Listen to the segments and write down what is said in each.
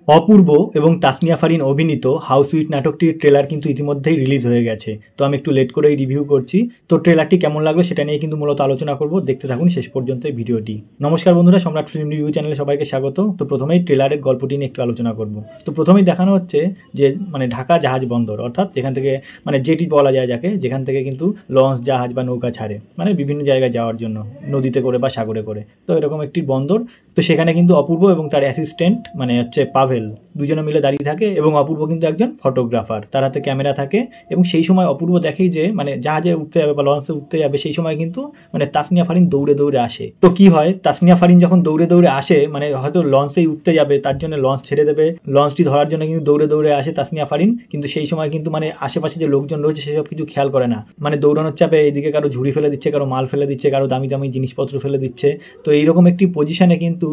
অপূর্ব এবং তাসনিয়া ফারিন অভিনীত house sweet নাটকটির ট্রেলার কিন্তু ইতিমধ্যেই রিলিজ হয়ে গেছে। তো আমি একটু লেট করেই রিভিউ করছি। তো ট্রেলারটি কেমন লাগলো সেটা নিয়ে কিন্তু মূলত আলোচনা করব। দেখতে থাকুন শেষ পর্যন্ত এই ভিডিওটি। নমস্কার বন্ধুরা, সম্রাট ফিল্ম রিভিউ চ্যানেলে সবাইকে স্বাগত। তো প্রথমেই ট্রেলারের গল্পটি নিয়ে একটু আলোচনা করব। তো প্রথমেই দেখানো হচ্ছে যে ঢাকা জাহাজ বন্দর, অর্থাৎ যেখান থেকে জেটি বলা যায় যাকে, যেখান থেকে কিন্তু লঞ্চ, জাহাজ বা নৌকা ছাড়ে বিভিন্ন জায়গায় যাওয়ার জন্য, নদীতে করে বা সাগরে করে। তো এরকম একটি বন্দর। তো সেখানে কিন্তু অপূর্ব এবং তার অ্যাসিস্ট্যান্ট হচ্ছে পাভেল, দুজনে মিলে দাঁড়িয়ে থাকে এবং অপূর্ব কিন্তু একজন ফটোগ্রাফার, তার হাতে ক্যামেরা থাকে। এবং সেই সময় অপূর্ব দেখেই যে জাহাজে উঠতে যাবে বা লঞ্চে উঠতে যাবে, সেই সময় কিন্তু তাসনিয়া ফারিন দৌড়ে দৌড়ে আসে। তো কি হয়, তাসনিয়া ফারিন যখন দৌড়ে দৌড়ে আসে, হয়তো লঞ্চেই উঠতে যাবে, তার জন্য লঞ্চ ছেড়ে দেবে, লঞ্চটি ধরার জন্য কিন্তু দৌড়ে দৌড়ে আসে তাসনিয়া ফারিন। কিন্তু সেই সময় কিন্তু আশেপাশে যে লোকজন রয়েছে সেসব কিছু খেয়াল করে না। দৌড়ানোর চাপে এদিকে কারো ঝুড়ি ফেলে দিচ্ছে, কারো মাল ফেলে দিচ্ছে, কারো দামি দামি জিনিসপত্র ফেলে দিচ্ছে। তো এইরকম একটি পজিশনে কিন্তু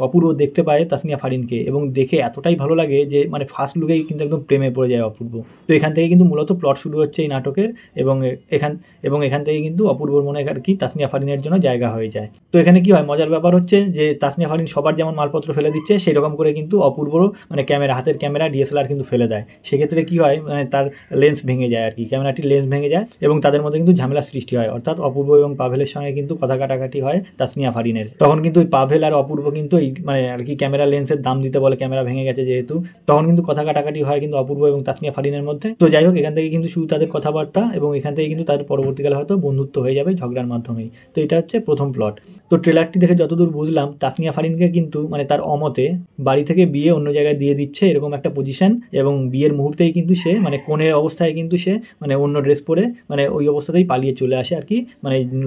অপূর্ব দেখতে পায় তাসনিয়া ফারিনকে এবং দেখে এতটাই ভালো লাগে যে ফার্স্ট লুকেই কিন্তু একদম প্রেমে পড়ে যায় অপূর্ব। তো এখান থেকে কিন্তু মূলত প্লট শুরু হচ্ছে এই নাটকের। এখান থেকে কিন্তু অপূর্বর মনে আর কি তাসনিয়া ফারিনের জন্য জায়গা হয়ে যায়। তো এখানে কি হয়, মজার ব্যাপার হচ্ছে যে তাসনিয়া ফারিন সবার যেমন মালপত্র ফেলে দিচ্ছে, সেই রকম করে কিন্তু অপূর্বরও হাতের ক্যামেরা ডিএসএলআর কিন্তু ফেলে দেয়। সেক্ষেত্রে কি হয়, তার লেন্স ভেঙে যায় আর কি, ক্যামেরাটির লেন্স ভেঙে যায় এবং তাদের মধ্যে কিন্তু ঝামেলা সৃষ্টি হয়। অর্থাৎ অপূর্ব এবং পাভেলের সঙ্গে কিন্তু কথা কাটাকাটি হয় তাসনিয়া ফারিনের। তখন কিন্তু ওই পাভেল আর অপূর্ব কিন্তু এই আর কি ক্যামেরা লেন্সের দাম দিতে বলে, ক্যামেরা ভেঙে গেছে যেহেতু। তখন কিন্তু কথা কাটাকাটি হয় কিন্তু অপূর্ব এবং তাসনিয়া ফারিনের মধ্যে। তো যাই হোক, এখান থেকে কিন্তু শুধু তাদের কথাবার্তা এবং এখান থেকে কিন্তু তাদের পরবর্তীকালে হয়তো বন্ধুত্ব হয়ে যাবে ঝগড়ার মাধ্যমেই। তো এটা হচ্ছে প্রথম প্লট। তো ট্রেলারটি দেখে যতদূর বুঝলাম, তাসনিয়া ফারিনকে কিন্তু তার অমতে বাড়ি থেকে বিয়ে অন্য জায়গায় দিয়ে দিচ্ছে এরকম একটা পজিশন। এবং বিয়ের মুহূর্তেই কিন্তু সে কোণের অবস্থায় কিন্তু সে অন্য ড্রেস পরে ওই অবস্থাতেই পালিয়ে চলে আসে আর কি,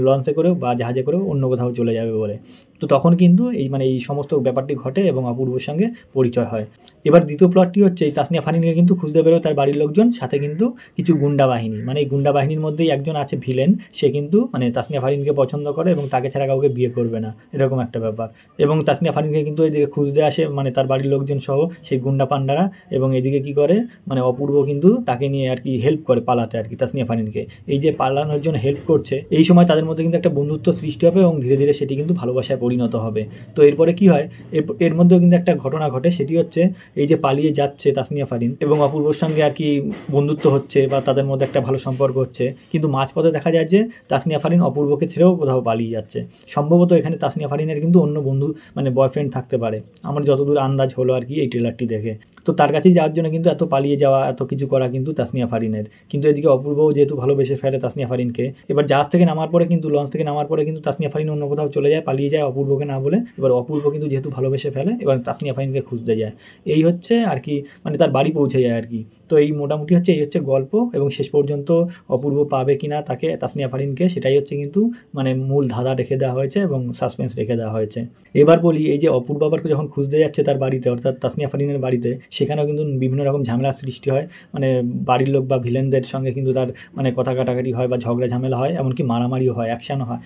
লঞ্চে করে বা জাহাজে করে অন্য কোথাও চলে যাবে বলে। তো তখন কিন্তু এই সমস্ত ব্যাপারটি ঘটে এবং অপূর্বর সঙ্গে পরিচয় হয়। এবার দ্বিতীয় প্লটটি হচ্ছে, এই তাসনিয়া ফারিনকে কিন্তু খুঁজতে বেরোয় তার বাড়ির লোকজন, সাথে কিন্তু কিছু গুন্ডা বাহিনী। এই গুন্ডা বাহিনীর মধ্যেই একজন আছে ভিলেন, সে কিন্তু তাসনিয়া ফারিনকে পছন্দ করে এবং তাকে ছাড়া কাউকে বিয়ে করবে না, এরকম একটা ব্যাপার। এবং তাসনিয়া ফারিনকে কিন্তু এদিকে খুঁজতে আসে তার বাড়ির লোকজন সহ সেই গুন্ডা পান্ডারা। এবং এদিকে কি করে, অপূর্ব কিন্তু তাকে নিয়ে আর কি হেল্প করে পালাতে আর কি, তাসনিয়া ফারিনকে এই যে পালানোর জন্য হেল্প করছে। এই সময় তাদের মধ্যে কিন্তু একটা বন্ধুত্ব সৃষ্টি হবে এবং ধীরে ধীরে সেটি কিন্তু ভালোবাসায় পরিণত হবে। তো এরপরে কি হয়, এর মধ্যেও কিন্তু একটা ঘটনা ঘটে। সেটি হচ্ছে, এই যে পালিয়ে যাচ্ছে তাসনিয়া ফারিন এবং অপূর্বর সঙ্গে আর কি বন্ধুত্ব হচ্ছে বা তাদের মধ্যে একটা ভালো সম্পর্ক হচ্ছে, কিন্তু মাঝপথে দেখা যায় যে তাসনিয়া ফারিন অপূর্বকে ছেড়েও কোথাও পালিয়ে যাচ্ছে। সম্ভবত এখানে তাসনিয়া ফারিনের কিন্তু অন্য বন্ধু বয়ফ্রেন্ড থাকতে পারে, আমার যতদূর আন্দাজ হলো আর কি এই ট্রেলারটি দেখে। তো তার কাছেই যাওয়ার জন্য কিন্তু এত পালিয়ে যাওয়া, এত কিছু করা কিন্তু তাসনিয়া ফারিনের। কিন্তু এদিকে অপূর্বও যেহেতু ভালোবেসে ফেলে তাসনিয়া ফারিনকে, এবার জাহাজ থেকে নামার পরে কিন্তু লঞ্চ থেকে নামার পরে কিন্তু তাসনিয়া ফারিন অন্য কোথাও চলে যায়, পালিয়ে যায় অপূর্বকে না বলে। এবার অপূর্ব কিন্তু যেহেতু ভালোবেসে ফেলে, এবার তাসনিয়া ফারিনকে খুঁজতে যায়। এই হচ্ছে আর কি, তার বাড়ি পৌঁছে যায় আর কি। তো এই মোটামুটি হচ্ছে এই হচ্ছে গল্প। এবং শেষ পর্যন্ত অপূর্ব পাবে কিনা তাকে, তাসনিয়া ফারিনকে, সেটাই হচ্ছে কিন্তু মূল ধাঁধা রেখে দেওয়া হয়েছে এবং সাসপেন্স রেখে দেওয়া হয়েছে। এবার বলি, এই যে অপূর্ব আবারকে যখন খুঁজতে যাচ্ছে তার বাড়িতে, অর্থাৎ তাসনিয়া ফারিনের বাড়িতে, সেখানেও কিন্তু বিভিন্ন রকম ঝামেলা সৃষ্টি হয়। বাড়ির লোক বা ভিলেনদের সঙ্গে কিন্তু তার কথা কাটাকাটি হয় বা ঝগড়া ঝামেলা হয়, এমনকি মারামারিও হয়, অ্যাকশনও হয়।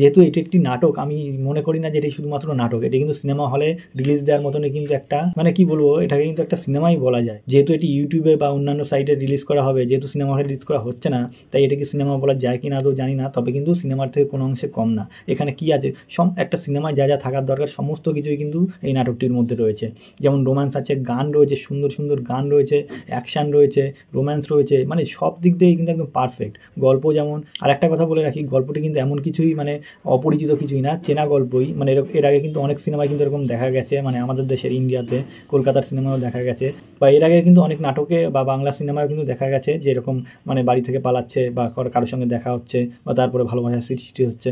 যেহেতু এটি একটি নাটক, আমি মনে করি না যে এটি শুধুমাত্র নাটক, এটি কিন্তু সিনেমা হলে রিলিজ দেওয়ার মতনই কিন্তু একটা কি বলবো, এটাকে কিন্তু একটা সিনেমাই বলা যায়। যেহেতু এটি ইউটিউবে বা অন্যান্য সাইটে রিলিজ করা হবে, যেহেতু সিনেমা হলে রিলিজ করা হচ্ছে না, তাই এটাকে সিনেমা বলা যায় কি না তো জানি না। তবে কিন্তু সিনেমার থেকে কোনো অংশে কম না। এখানে কি আছে, একটা সিনেমায় যা যা থাকার দরকার সমস্ত কিছুই কিন্তু এই নাটকটির মধ্যে রয়েছে। যেমন রোম্যান্স আছে, গান রয়েছে, সুন্দর সুন্দর গান রয়েছে, অ্যাকশন রয়েছে, রোম্যান্স রয়েছে, সব দিক দিয়েই কিন্তু একদম পারফেক্ট। গল্প যেমন, আর একটা কথা বলে রাখি, গল্পটি কিন্তু এমন কিছুই অপরিচিত কিছুই না, চেনা গল্পই। এর আগে কিন্তু অনেক সিনেমায় কিন্তু এরকম দেখা গেছে, আমাদের দেশের ইন্ডিয়াতে কলকাতার সিনেমাও দেখা গেছে, বা এর আগে কিন্তু অনেক নাটকে বা বাংলা সিনেমায় কিন্তু দেখা গেছে যে এরকম বাড়ি থেকে পালাচ্ছে বা কারোর সঙ্গে দেখা হচ্ছে বা তারপরে ভালোবাসার সৃষ্টি হচ্ছে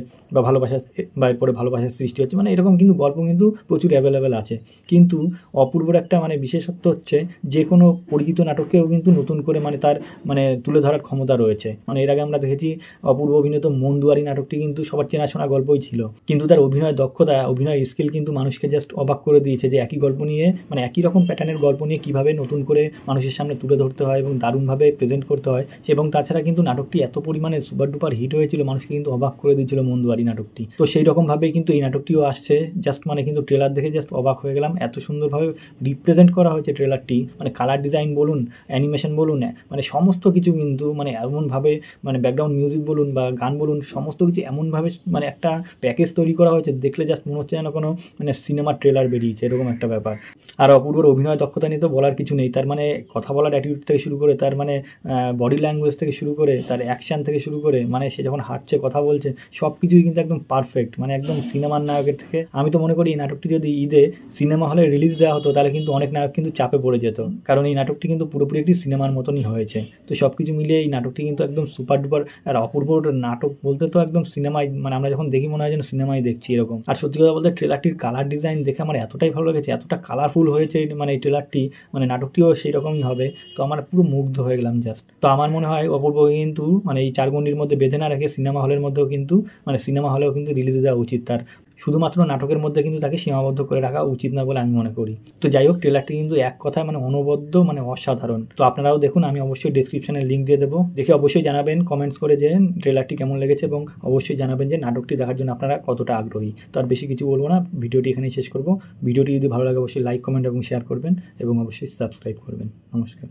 বা এরপরে ভালোবাসার সৃষ্টি হচ্ছে, এরকম কিন্তু গল্প কিন্তু প্রচুর অ্যাভেলেবেল আছে। কিন্তু অপূর্বর একটা বিশেষত্ব হচ্ছে, যে কোনো পরিচিত নাটককেও কিন্তু নতুন করে তার তুলে ধরার ক্ষমতা রয়েছে। এর আগে আমরা দেখেছি অপূর্ব অভিনীত মন দুয়ারি নাটকটি কিন্তু সবার চেনাশোনা গল্পই ছিল, কিন্তু তার অভিনয় দক্ষতা, অভিনয় স্কিল কিন্তু মানুষকে জাস্ট অবাক করে দিয়েছে যে একই গল্প নিয়ে একই রকম প্যাটার্নের গল্প নিয়ে কীভাবে নতুন করে মানুষের সামনে তুলে ধরতে হয় এবং দারুণভাবে প্রেজেন্ট করতে হয়। এবং তাছাড়া কিন্তু নাটকটি এত পরিমাণে সুপার ডুপার হিট হয়েছিল, মানুষকে কিন্তু অবাক করে দিয়েছিল মন দুয়ারি নাটকটি। তো সেই রকমভাবেই কিন্তু এই নাটকটিও আসছে। জাস্ট কিন্তু ট্রেলার দেখে জাস্ট অবাক হয়ে গেলাম, এত সুন্দরভাবে রিপ্রেজেন্ট করা হয়েছে ট্রেলারটি, মানে কালার ডিজাইন বলুন, অ্যানিমেশন বলুন, মানে সমস্ত কিছু কিন্তু মানে এমনভাবে, মানে ব্যাকগ্রাউন্ড মিউজিক বলুন বা গান বলুন, সমস্ত কিছু এমনভাবে মানে একটা প্যাকেজ তৈরি করা হয়েছে, দেখলে জাস্ট মনে হচ্ছে যেন কোনো মানে সিনেমার ট্রেলার বেরিয়েছে, এরকম একটা ব্যাপার। আর অপূর্বর অভিনয় দক্ষতা নিয়ে তো বলার কিছু নেই। তার মানে কথা বলার অ্যাটিটিউড থেকে শুরু করে, তার মানে বডি ল্যাঙ্গুয়েজ থেকে শুরু করে, তার অ্যাকশান থেকে শুরু করে, মানে সে যখন হাঁটছে, কথা বলছে, সব কিছুই কিন্তু একদম পারফেক্ট, মানে একদম সিনেমার নায়কের থেকে। আমি তো মনে করি এই নাটকটি যদি ঈদে সিনেমা হলে রিলিজ দেওয়া হতো তাহলে কিন্তু অনেক নায়ক কিন্তু চাপে পড়ে যেত, কারণ এই নাটকটি কিন্তু পুরোপুরি একটি সিনেমার মতনই হয়েছে। তো সব কিছু মিলিয়ে এই নাটকটি কিন্তু একদম সুপার ডুপার। আর অপূর্বর নাটক বলতে তো একদম সিনেমায়, মানে আমরা যখন দেখি মনে হয় যেন সিনেমায় দেখছি এরকম। আর সত্যি কথা বলতে ট্রেলারটির কালার ডিজাইন দেখে আমার এতটাই ভালো লেগেছে, এতটা কালারফুল হয়েছে মানে এই ট্রেলারটি, মানে নাটকটিও সেই রকমই হবে। তো আমার পুরো মুগ্ধ হয়ে গেলাম জাস্ট। তো আমার মনে হয় অপূর্ব কিন্তু মানে এই 4 গণ্ডির মধ্যে বেঁধে না রেখে সিনেমা হলের মধ্যেও কিন্তু, মানে সিনেমা হলেও কিন্তু রিলিজ দেওয়া উচিত তার। শুধুমাত্র নাটকের মধ্যে কিন্তু তাকে সীমাবদ্ধ করে রাখা উচিত না বলে আমি মনে করি। তো যাই হোক, ট্রেলারটি কিন্তু এক কথায় মানে অনবদ্য, মানে অসাধারণ। তো আপনারাও দেখুন, আমি অবশ্যই ডেসক্রিপশনে লিঙ্ক দিয়ে দেবো, দেখে অবশ্যই জানাবেন কমেন্টস করে যে ট্রেলারটি কেমন লেগেছে, এবং অবশ্যই জানাবেন যে নাটকটি দেখার জন্য আপনারা কতটা আগ্রহী। তো আর বেশি কিছু বলবো না, ভিডিওটি এখানেই শেষ করবো। ভিডিওটি যদি ভালো লাগে অবশ্যই লাইক, কমেন্ট এবং শেয়ার করবেন, এবং অবশ্যই সাবস্ক্রাইব করবেন। নমস্কার।